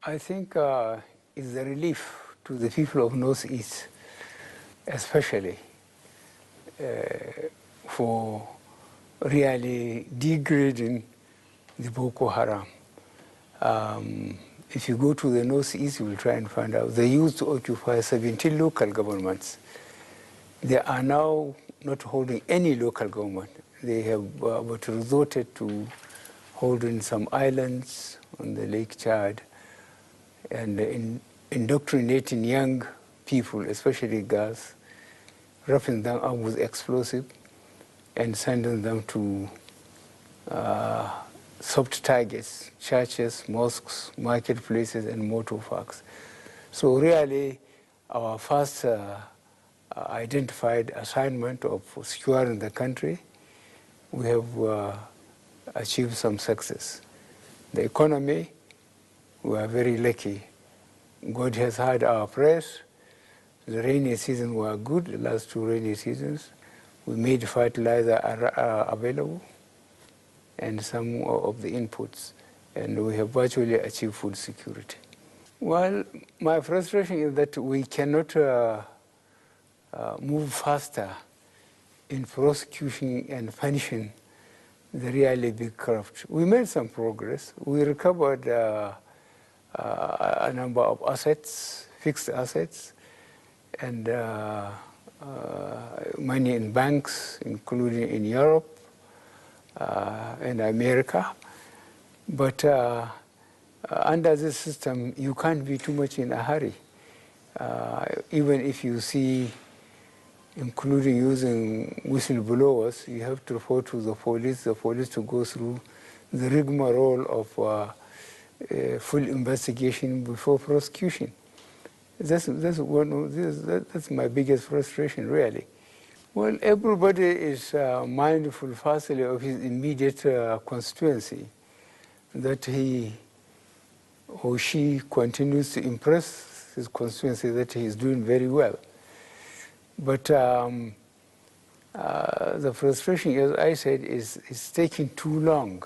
I think it's a relief to the people of Northeast, especially for really degrading the Boko Haram. If you go to the Northeast, you will try and find out. They used to occupy 17 local governments. They are now not holding any local government. They have but resorted to holding some islands on the Lake Chad and indoctrinating young people, especially girls, roughing them up with explosives and sending them to soft targets, churches, mosques, marketplaces, and motor parks. So really, our first identified assignment of securing the country, we have achieved some success. The economy, we are very lucky. God has heard our prayers. The rainy season were good, the last 2 rainy seasons. We made fertilizer available and some of the inputs, and we have virtually achieved food security. Well, my frustration is that we cannot move faster in prosecuting and punishing the really big corrupt. We made some progress. We recovered a number of assets, fixed assets, and money in banks, including in Europe and America. But under this system, you can't be too much in a hurry. Even if you see, including using whistleblowers, you have to report to the police to go through the rigmarole of full investigation before prosecution. That's my biggest frustration, really. Well, everybody is mindful, firstly, of his immediate constituency, that he or she continues to impress his constituency that he is doing very well. But the frustration, as I said, is taking too long,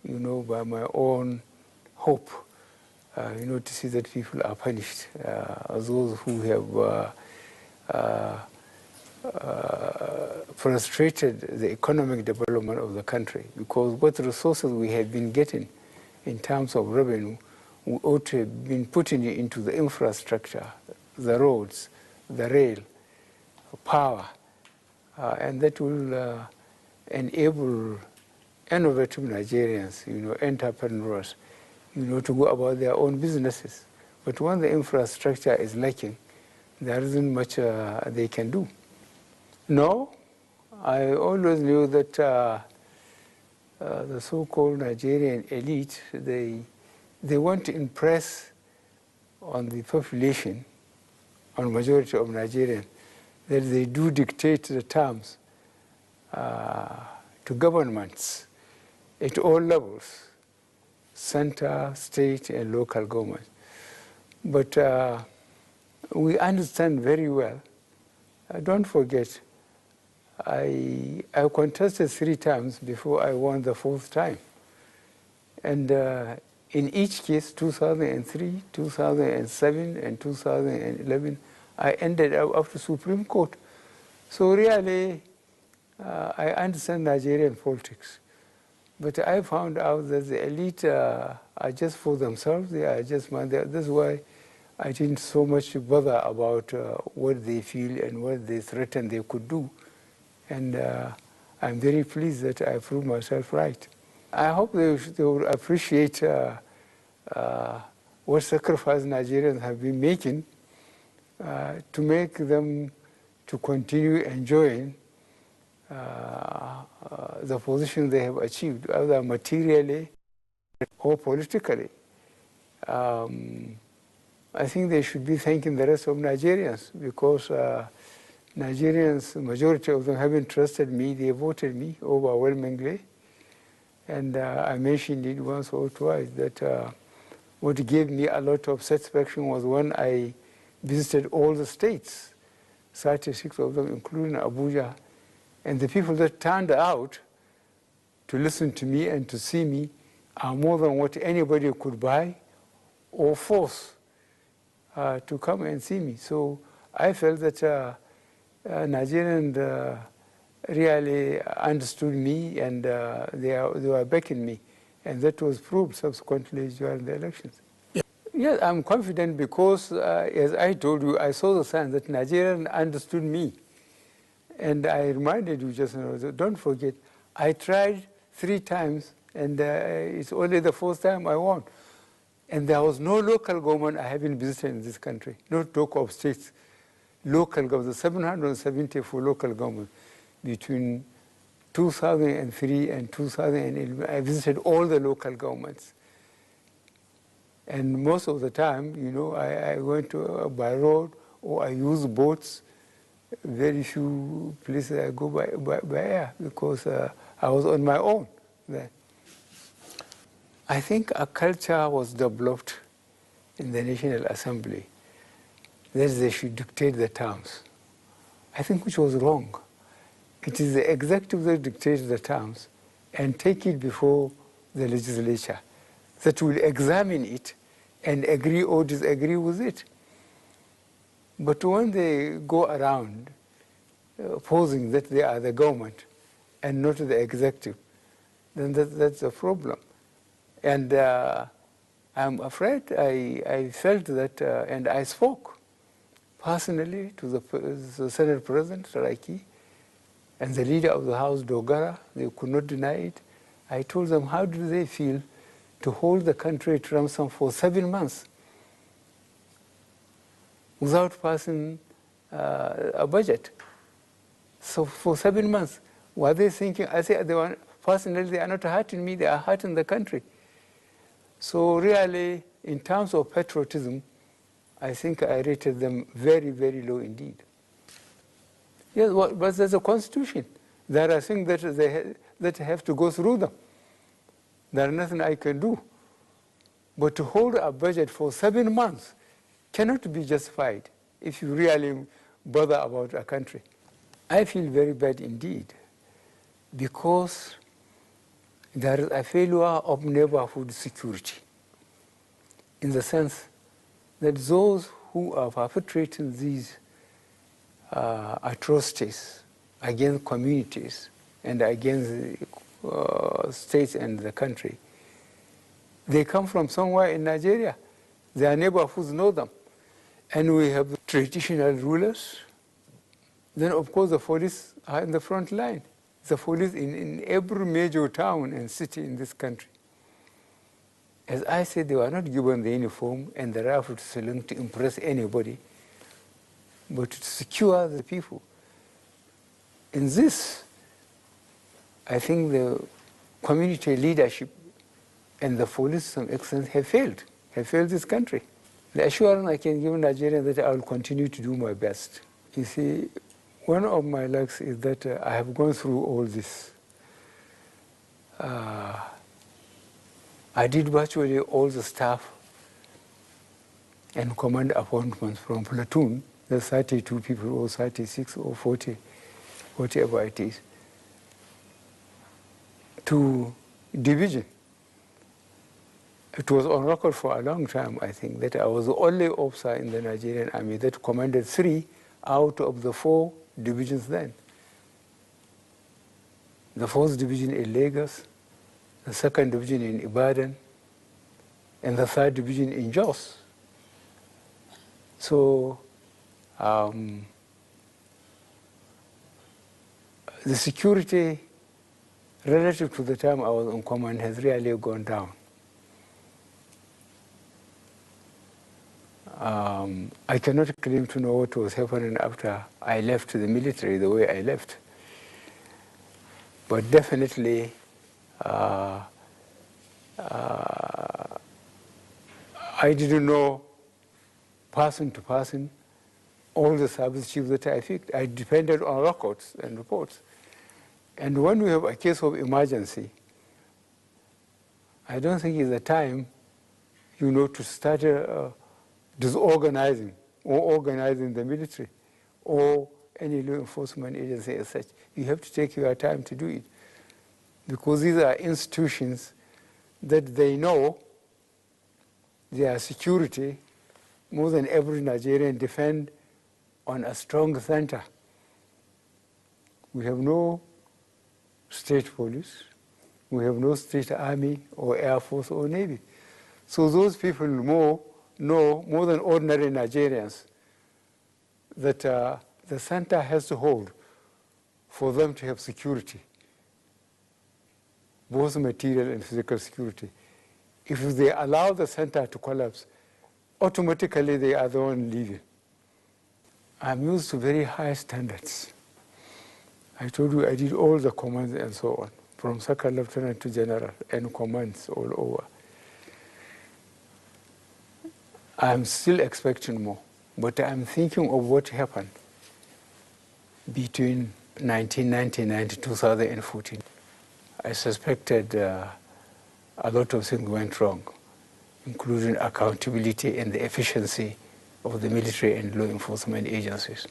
you know, by my own hope, you know, to see that people are punished, those who have frustrated the economic development of the country. Because what resources we have been getting in terms of revenue, we ought to have been putting it into the infrastructure, the roads, the rail, power, and that will enable innovative Nigerians, you know, entrepreneurs, you know, to go about their own businesses. But when the infrastructure is lacking, there isn't much they can do. No, I always knew that the so-called Nigerian elite, they want to impress on the population, on majority of Nigerians, that they do dictate the terms to governments at all levels, center, state, and local government. But we understand very well. Don't forget, I contested 3 times before I won the 4th time. And in each case, 2003, 2007, and 2011, I ended up to Supreme Court. So really, I understand Nigerian politics. But I found out that the elite are just for themselves. They are just, that's why I didn't so much bother about what they feel and what they threaten they could do. And I'm very pleased that I proved myself right. I hope they will appreciate what sacrifice Nigerians have been making to make them to continue enjoying the position they have achieved, either materially or politically. I think they should be thanking the rest of Nigerians, because Nigerians, majority of them haven't trusted me. They voted me overwhelmingly. And I mentioned it once or twice that what gave me a lot of satisfaction was when I visited all the states, 36 of them, including Abuja. And the people that turned out to listen to me and to see me are more than what anybody could buy or force to come and see me. So I felt that Nigerians really understood me, and they were backing me. And that was proved subsequently during the elections. Yes, I'm confident because, as I told you, I saw the sign that Nigerians understood me. And I reminded you just now, don't forget, I tried 3 times, and it's only the 4th time I won. And there was no local government I haven't visited in this country, no talk of states. Local government, 774 local government between 2003 and 2011. I visited all the local governments. And most of the time, you know, I went by road or I use boats. Very few places I go by air because I was on my own then. I think a culture was developed in the National Assembly that they should dictate the terms. I think which was wrong. It is the executive that dictates the terms and take it before the legislature that will examine it and agree or disagree with it. But when they go around posing that they are the government and not the executive, then that's a problem. And I'm afraid I felt that, and I spoke personally to the Senate President, Saraki, and the leader of the House, Dogara. They could not deny it. I told them, how do they feel to hold the country at ransom for 7 months without passing a budget? So for 7 months, were they thinking? I said, personally, they are not hurting me, they are hurting the country. So really, in terms of patriotism, I think I rated them very, very low indeed. Yes, but there's a constitution. There are things that have to go through them. There is nothing I can do. But to hold a budget for 7 months cannot be justified if you really bother about a country. I feel very bad indeed because there is a failure of neighborhood security in the sense that those who are perpetrating these atrocities against communities and against states and the country, they come from somewhere in Nigeria. Their neighborhoods know them. And we have traditional rulers. Then, of course, the police are in the front line. The police in every major town and city in this country. As I said, they were not given the uniform and the rifle to salute to impress anybody, but to secure the people. In this, I think the community leadership and the police, to some extent, have failed this country. The assurance I can give Nigerians that I will continue to do my best. You see, one of my lucks is that I have gone through all this. I did virtually all the staff and command appointments from platoon, there's 32 people or 36 or 40, whatever it is, to division. It was on record for a long time, I think, that I was the only officer in the Nigerian army that commanded 3 out of the 4 divisions then. The 4th division in Lagos, the 2nd division in Ibadan, and the 3rd division in Jos. So the security relative to the time I was on command has really gone down. I cannot claim to know what was happening after I left the military the way I left. But definitely, I didn't know person to person all the service chiefs that I picked. I depended on records and reports. And when we have a case of emergency, I don't think it's the time, you know, to start disorganizing or organizing the military or any law enforcement agency as such. You have to take your time to do it because these are institutions that they know their security more than every Nigerian depend on a strong center. We have no state police. We have no state army or air force or navy. So those people know more than ordinary Nigerians that the center has to hold for them to have security, both material and physical security. If they allow the center to collapse, automatically they are the one leaving. I'm used to very high standards. I told you I did all the commands and so on, from second lieutenant to general, and commands all over. I'm still expecting more, but I'm thinking of what happened between 1999 to 2014. I suspected a lot of things went wrong, including accountability and the efficiency of the military and law enforcement agencies.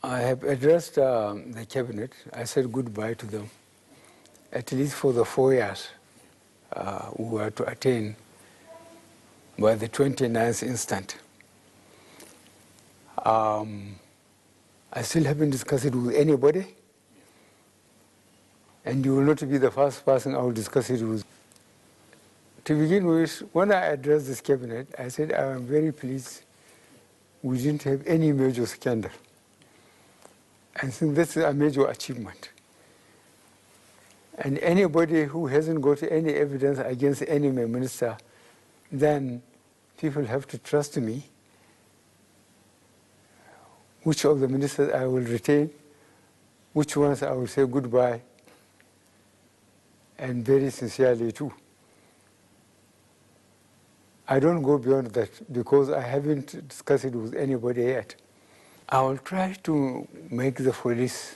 I have addressed the cabinet. I said goodbye to them, at least for the 4 years we were to attain by the 29th instant. I still haven't discussed it with anybody, and you will not be the first person I will discuss it with. To begin with, when I addressed this cabinet, I said I am very pleased we didn't have any major scandal. I think that's a major achievement. And anybody who hasn't got any evidence against any minister, then people have to trust me. Which of the ministers I will retain, which ones I will say goodbye, and very sincerely too. I don't go beyond that because I haven't discussed it with anybody yet. I will try to make the police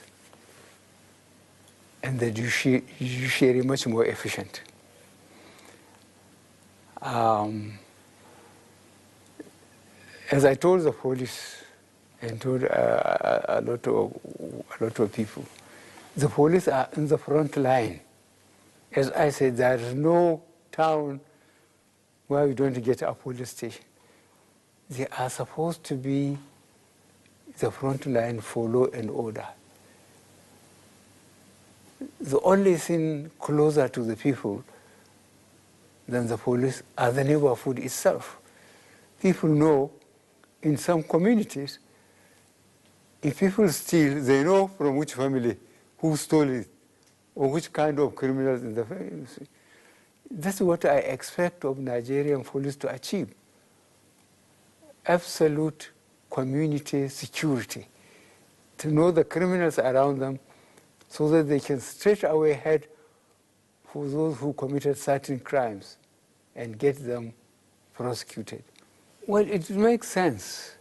and the judiciary much more efficient. As I told the police and told a lot of people, the police are in the front line. As I said, there is no town where we don't get a police station. They are supposed to be the front line for law and order. The only thing closer to the people than the police are the neighborhood itself. People know in some communities, if people steal, they know from which family, who stole it, or which kind of criminals in the family. That's what I expect of Nigerian police to achieve. Absolute community security, to know the criminals around them so that they can straight away head for those who committed certain crimes and get them prosecuted. Well, it makes sense.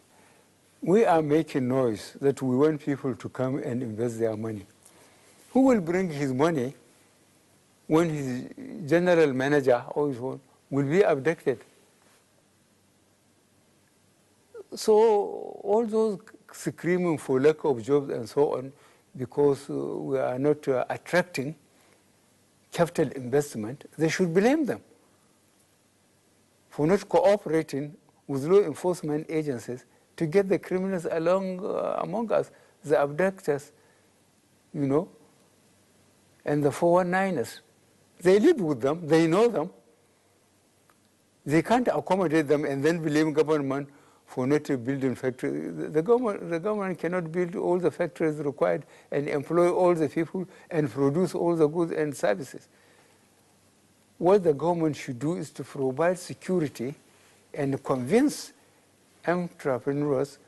We are making noise that we want people to come and invest their money. Who will bring his money when his general manager or his own will be abducted? So all those screaming for lack of jobs and so on, because we are not attracting capital investment, they should blame them for not cooperating with law enforcement agencies to get the criminals along among us, the abductors, you know, and the 419ers. They live with them, they know them. They can't accommodate them and then blame government for not building factories. The government cannot build all the factories required and employ all the people and produce all the goods and services. What the government should do is to provide security and convince entrepreneurs,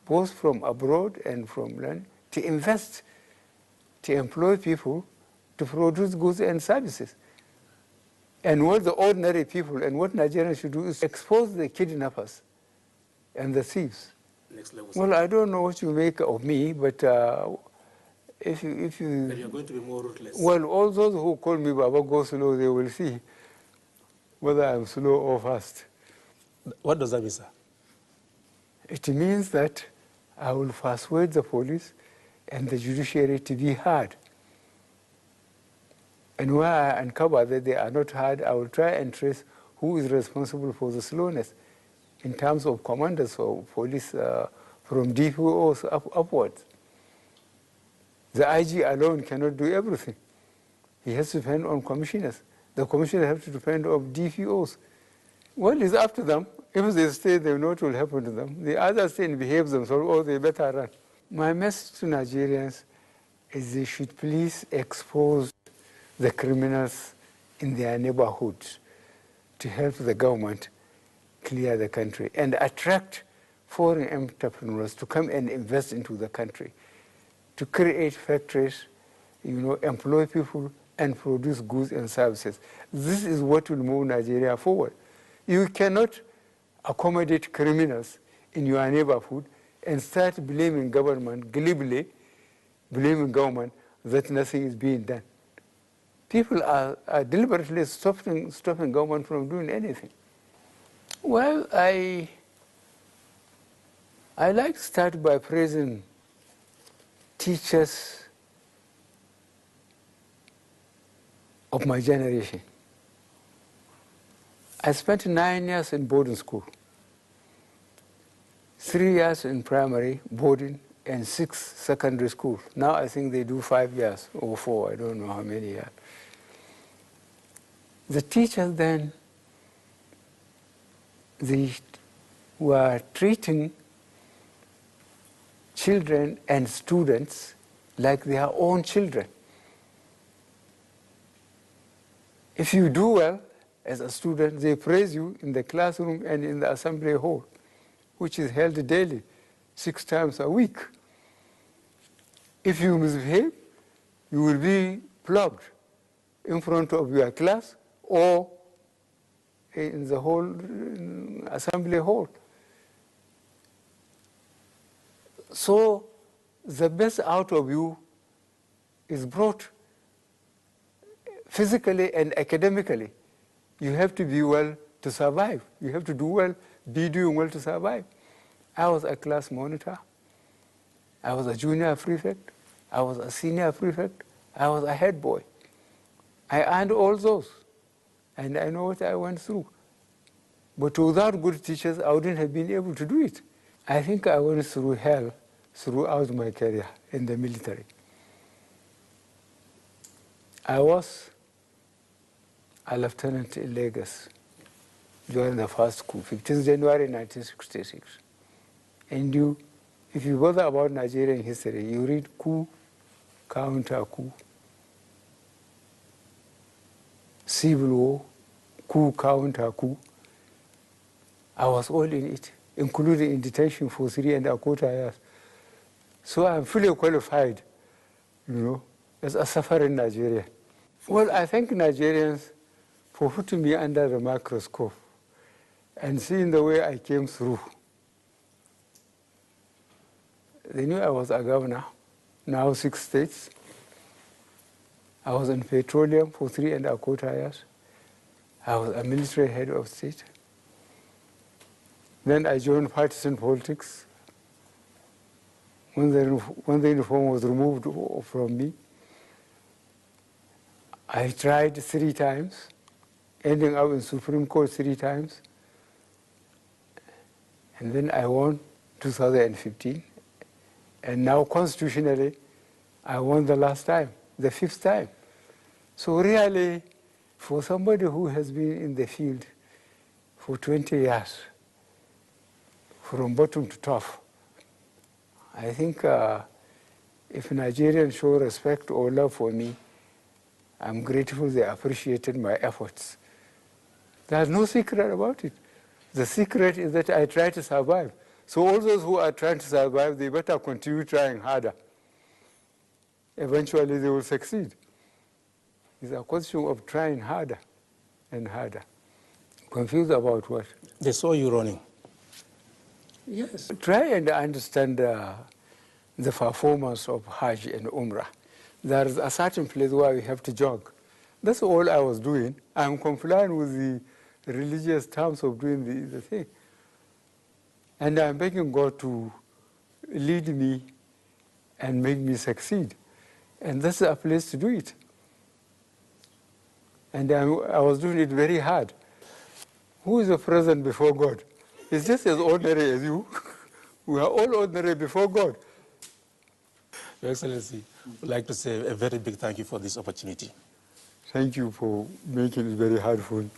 both from abroad and from land, to invest, to employ people, to produce goods and services. And what the ordinary people and what Nigerians should do is expose the kidnappers and the thieves. Next level. Well, I don't know what you make of me, but if you... But you're going to be more ruthless. Well, all those who call me Baba go slow, they will see whether I'm slow or fast. What does that mean, sir? It means that I will persuade the police and the judiciary to be hard. And where I uncover that they are not hard, I will try and trace who is responsible for the slowness. in terms of commanders of police from DPOs upwards. The IG alone cannot do everything. He has to depend on commissioners. The commissioners have to depend on DPOs. Well, it's up to them. If they stay, they know what will happen to them. The others stay and behave themselves, or they better run. My message to Nigerians is they should please expose the criminals in their neighborhoods to help the government clear the country and attract foreign entrepreneurs to come and invest into the country, to create factories, employ people and produce goods and services. This is what will move Nigeria forward. You cannot accommodate criminals in your neighborhood and start blaming government, glibly blaming government that nothing is being done. People are deliberately stopping government from doing anything. Well, I like to start by praising teachers of my generation. I spent 9 years in boarding school, 3 years in primary boarding, and 6 secondary school. Now I think they do 5 years or 4, I don't know how many years. The teachers then, they were treating children and students like their own children. If you do well as a student, they praise you in the classroom and in the assembly hall, which is held daily, 6 times a week. If you misbehave, you will be flogged in front of your class or in the whole assembly hall. So the best out of you is brought physically and academically. You have to be well to survive. You have to do well, be doing well to survive. I was a class monitor. I was a junior prefect. I was a senior prefect. I was a head boy. I earned all those, and I know what I went through. But without good teachers, I wouldn't have been able to do it. I think I went through hell throughout my career in the military. I was a lieutenant in Lagos during the first coup, 15th January 1966. And if you bother about Nigerian history, you read coup, counter coup, civil war, coup, counter coup. I was all in it, including in detention for 3¼ years. So I'm fully qualified, as a suffering Nigerian. Well, I thank Nigerians for putting me under the microscope and seeing the way I came through. They knew I was a governor, now 6 states. I was in petroleum for 3¼ years. I was a military head of state. Then I joined partisan politics. When the uniform was removed from me, I tried 3 times, ending up in Supreme Court 3 times. And then I won 2015. And now constitutionally, I won the last time, the 5th time. So really, for somebody who has been in the field for 20 years, from bottom to top, I think if Nigerians show respect or love for me, I'm grateful they appreciated my efforts. There's no secret about it. The secret is that I try to survive. So all those who are trying to survive, they better continue trying harder. Eventually they will succeed. It's a question of trying harder and harder. Confused about what? They saw you running. Yes. Try and understand the performance of Hajj and Umrah. There is a certain place where we have to jog. That's all I was doing. I'm complying with the religious terms of doing the thing. And I'm begging God to lead me and make me succeed. And that's a place to do it. And I was doing it very hard. Who is the present before God? He's just as ordinary as you. We are all ordinary before God. Your Excellency, I'd like to say a very big thank you for this opportunity. Thank you for making it very hard for me.